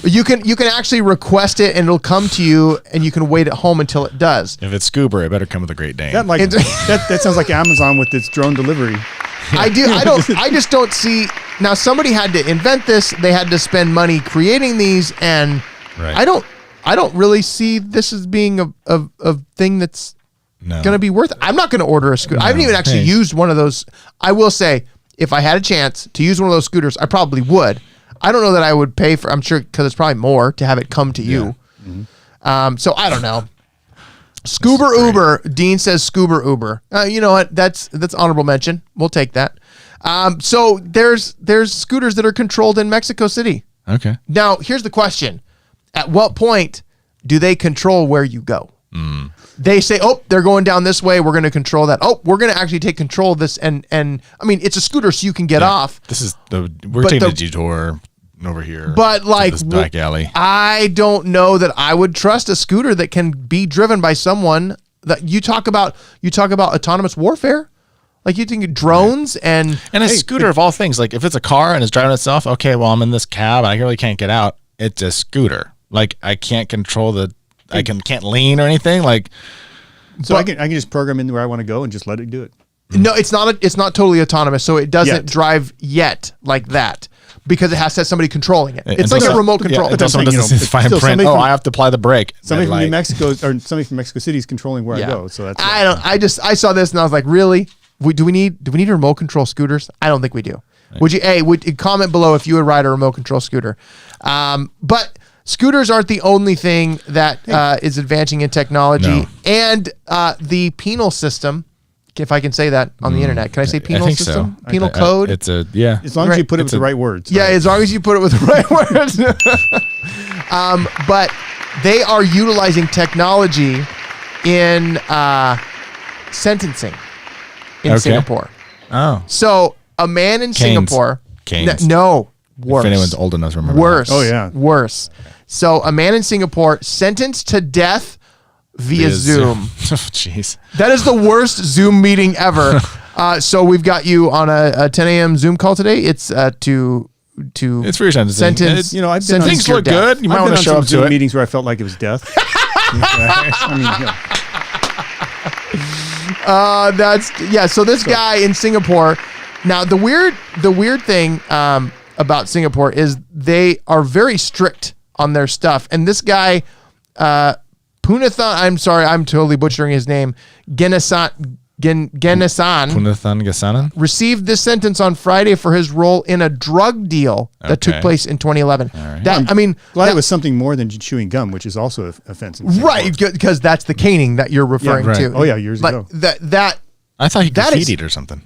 You can actually request it and it'll come to you and you can wait at home until it does. If it's Scoober, it better come with a Great Dane. That sounds like Amazon with its drone delivery. I just don't see. Now somebody had to invent this. They had to spend money creating these, and I don't really see this as being a thing that's going to be worth it. I'm not going to order a scooter. I haven't even actually used one of those. I will say, if I had a chance to use one of those scooters, I probably would. I don't know that I would pay for, I'm sure, because it's probably more to have it come to you. Mm-hmm. So I don't know. Scoober Uber. Dean says Scoober Uber. You know what? That's honorable mention. We'll take that. So there's scooters that are controlled in Mexico City. Okay. Now, here's the question. At what point do they control where you go? They say, oh, they're going down this way. We're going to control that. Oh, we're going to actually take control of this. And I mean, it's a scooter, so you can get off. We're taking a detour over here. But like this back alley. I don't know that I would trust a scooter that can be driven by someone that you talk about autonomous warfare. Like you think drones and a scooter of all things. Like if it's a car and it's driving itself, okay, well, I'm in this cab. I really can't get out. It's a scooter. Like I can't control I can't lean or anything. Like, so I can just program in where I want to go and just let it do it. No, it's not totally autonomous. So it doesn't drive yet like that because it has to have somebody controlling it. It's like a remote control. Until someone doesn't see the fine print. I have to apply the brake. Somebody from New Mexico or somebody from Mexico City is controlling where I go. So that's I saw this and I was like, really? Do we need remote control scooters? I don't think we do. Right. Would you comment below if you would ride a remote control scooter? But scooters aren't the only thing that is advancing in technology, and the penal system. If I can say that on the internet, can I say penal system? So. Penal code. It's a As long as you put it with the right words. Yeah, as long as you put it with the right words. But they are utilizing technology in sentencing in Singapore. Oh. So a man in Singapore. No, worse. If anyone's old enough to remember. Worse. That. Oh, yeah. Worse. So a man in Singapore sentenced to death via Zoom. Oh, jeez. That is the worst Zoom meeting ever. So we've got you on a 10 a.m. Zoom call today. It's to it's for your sentencing. Sentence. You know, I've been things look good. You might want to show up to it. Meetings where I felt like it was death. So this guy in Singapore. Now the weird thing about Singapore is they are very strict on their stuff, and this guy. Punathan, I'm sorry, I'm totally butchering his name. Genesan Punathan Gasanan received this sentence on Friday for his role in a drug deal that took place in 2011. Right. That it was something more than chewing gum, which is also offensive. Right, because that's the caning that you're referring to. Oh yeah, years ago. I thought he could feed it or something.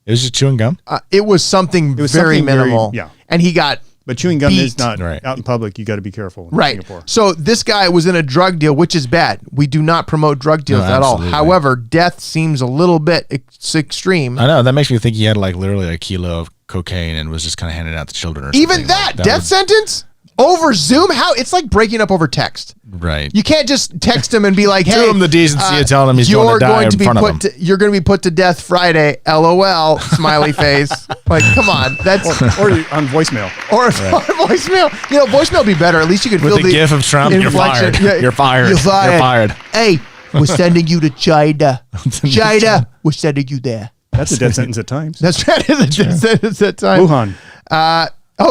It was just chewing gum. It was something very minimal. And he got. But chewing gum is not right. out in public. You got to be careful. Right. Singapore. So this guy was in a drug deal, which is bad. We do not promote drug deals at all. However, death seems a little bit extreme. I know. That makes me think he had like literally a kilo of cocaine and was just kind of handing out to children or something. Even that death sentence over Zoom? How? It's like breaking up over text. Right. You can't just text him and be like, "Hey, do him the decency of telling him he's going to die in front of him." You're going to be put to death Friday. LOL. Smiley face. Like, come on. That's or on voicemail. Or on voicemail. You know, voicemail would be better. At least you could feel the gif of Trump. You're fired. Yeah, you're fired. You're fired. You're fired. Hey, we're sending you to China. China. We're sending you there. That's a death sentence at times. That's right. It's a death sentence at times. Wuhan.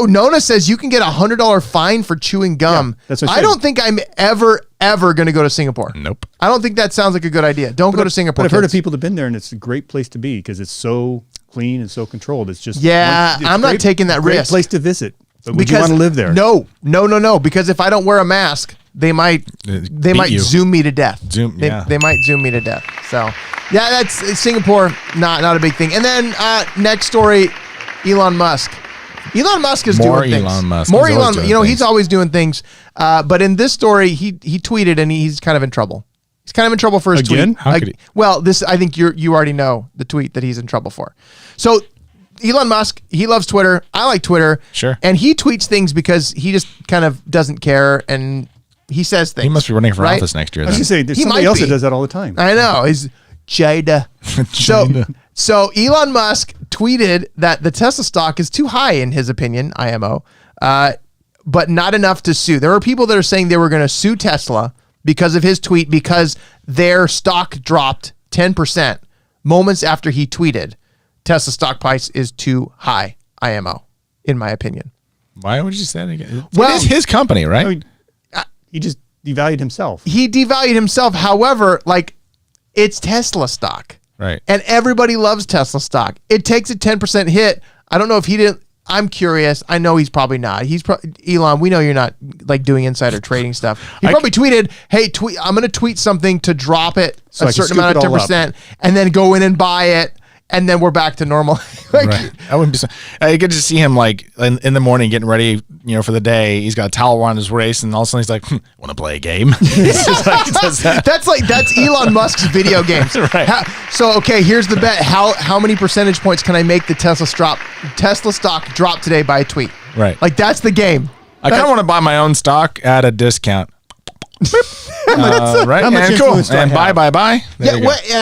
Nona says you can get $100 fine for chewing gum. Yeah, that's what I don't think I'm ever going to go to Singapore. Nope. I don't think that sounds like a good idea. Don't go to Singapore. But I've heard of people that have been there, and it's a great place to be because it's so clean and so controlled. It's just I'm not taking that risk. Great place to visit. But would you want to live there? No. Because if I don't wear a mask, they might Zoom me to death. They might Zoom me to death. So yeah, that's Singapore. Not a big thing. And then next story, Elon Musk. Elon Musk is doing things. More Elon Musk. He's always doing things. But in this story, he tweeted and he's kind of in trouble. He's kind of in trouble for his tweet. How could he? Well, this I think you already know the tweet that he's in trouble for. So Elon Musk, he loves Twitter. I like Twitter. Sure. And he tweets things because he just kind of doesn't care and he says things. He must be running for office next year. I was going to say, there's somebody else that does that all the time. I know. He's China. So Elon Musk tweeted that the Tesla stock is too high in his opinion, IMO, but not enough to sue. There are people that are saying they were going to sue Tesla because of his tweet because their stock dropped 10% moments after he tweeted Tesla stock price is too high, IMO, in my opinion. Why would you say that again? Well, it is his company, right? I mean, he just devalued himself. However, it's Tesla stock. Right. And everybody loves Tesla stock. It takes a 10% hit. I don't know if he didn't. I'm curious. I know he's probably not. Elon, we know you're not doing insider trading stuff. He probably tweeted, "Hey, I'm going to tweet something to drop it a certain amount of 10% and then go in and buy it. And then we're back to normal." Right. I wouldn't be. I get to see him in the morning getting ready, for the day. He's got a towel around his waist, and all of a sudden he's like, "Want to play a game?" It's just he does that. That's Elon Musk's video games. Right. Here's the bet. How many percentage points can I make the Tesla stock drop today by a tweet? Right. That's the game. I kind of want to buy my own stock at a discount. Right. How much influence do I have? Bye.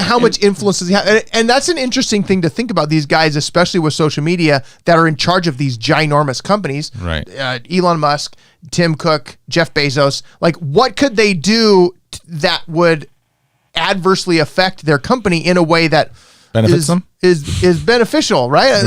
How much influence does he have? And that's an interesting thing to think about. These guys, especially with social media, that are in charge of these ginormous companies. Right. Elon Musk, Tim Cook, Jeff Bezos. What could they do that would adversely affect their company in a way that benefits them? Is beneficial, right?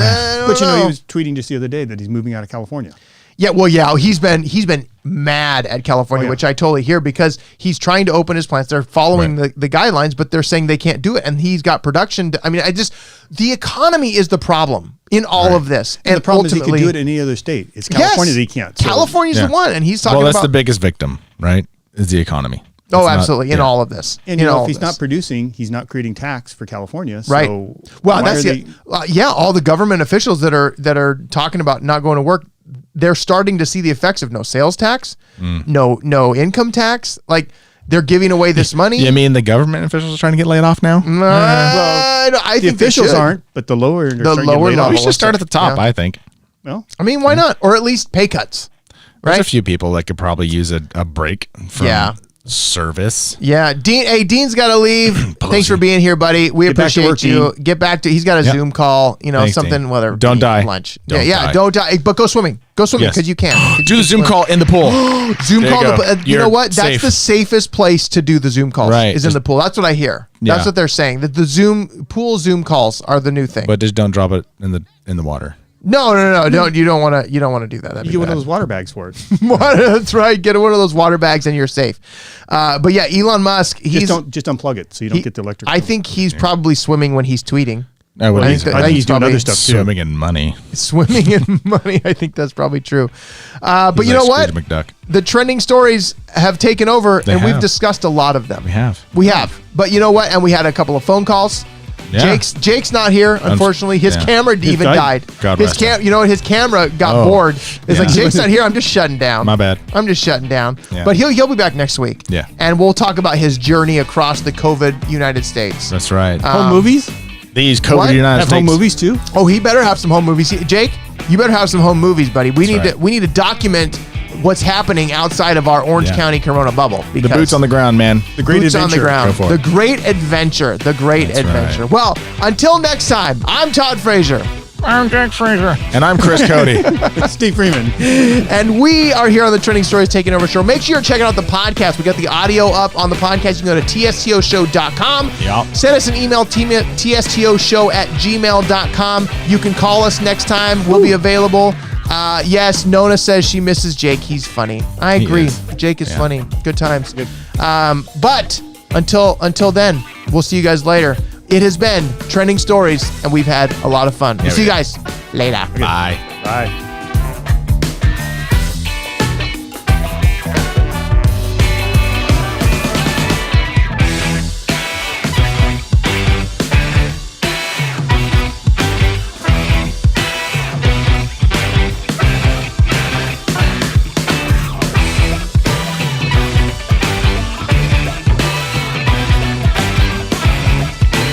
But he was tweeting just the other day that he's moving out of California. Yeah, well, yeah, he's been mad at California, which I totally hear, because he's trying to open his plants. They're following the guidelines, but they're saying they can't do it, and he's got production. The economy is the problem in all of this, and the problem is he can do it in any other state. It's California that he can't. So. California's the one, and he's talking about. Well, that's the biggest victim, right? Is the economy. Oh, absolutely. In all of this. And if he's not producing, he's not creating tax for California. So right. Well, that's it. All the government officials that are talking about not going to work, they're starting to see the effects of no sales tax, no income tax. Like, they're giving away this money. You mean the government officials are trying to get laid off now? I think the officials aren't, but the lower level. We should start at the top, I think. Well, I mean, why not? Or at least pay cuts. Right? There's a few people that could probably use a break from service. Yeah. Dean's got to leave. Thanks for being here, buddy. We appreciate you. Get back to, he's got a Zoom call, Thanks, something, Dean. whether don't die. Lunch. Don't die. But go swimming. Go swimming because you can. Do the Zoom call in the pool. Zoom call. You know what? That's the safest place to do the Zoom calls. Right. Is in the pool. That's what I hear. That's what they're saying. That the Zoom calls are the new thing. But just don't drop it in the water. No. Don't. You don't want to do that. You get one of those water bags for it. That's right. Get one of those water bags and you're safe. But yeah, Elon Musk. Just unplug it so you don't get the electric. I think he's probably swimming when he's tweeting. I think he's doing other stuff too. Swimming in money. I think that's probably true. But you know what? The trending stories have taken over, we've discussed a lot of them. We have. But you know what? And we had a couple of phone calls. Yeah. Jake's not here, unfortunately. His camera even died. His camera got bored. It's like, Jake's not here. I'm just shutting down. My bad. I'm just shutting down. Yeah. But he'll be back next week. Yeah. And we'll talk about his journey across the COVID United States. That's right. Home movies? These COVID United States. Home movies too? Oh, he better have some home movies. Jake, you better have some home movies, buddy. We need to document what's happening outside of our Orange County Corona bubble. The boots on the ground, man. The great boots adventure. On the ground. The great adventure. The great adventure. Right. Well, until next time, I'm Todd Frazier. I'm Jack Frazier. And I'm Chris Cody. Steve Freeman. And we are here on the Trending Stories Taking Over show. Make sure you're checking out the podcast. We got the audio up on the podcast. You can go to tstoshow.com. Yep. Send us an email, tstoshow@gmail.com. You can call us next time. We'll be available. Yes, Nona says she misses Jake. He's funny. I agree. Jake is funny. Good times. Good. But until then, we'll see you guys later. It has been Trending Stories, and we've had a lot of fun. We'll see you guys later. Bye. Bye.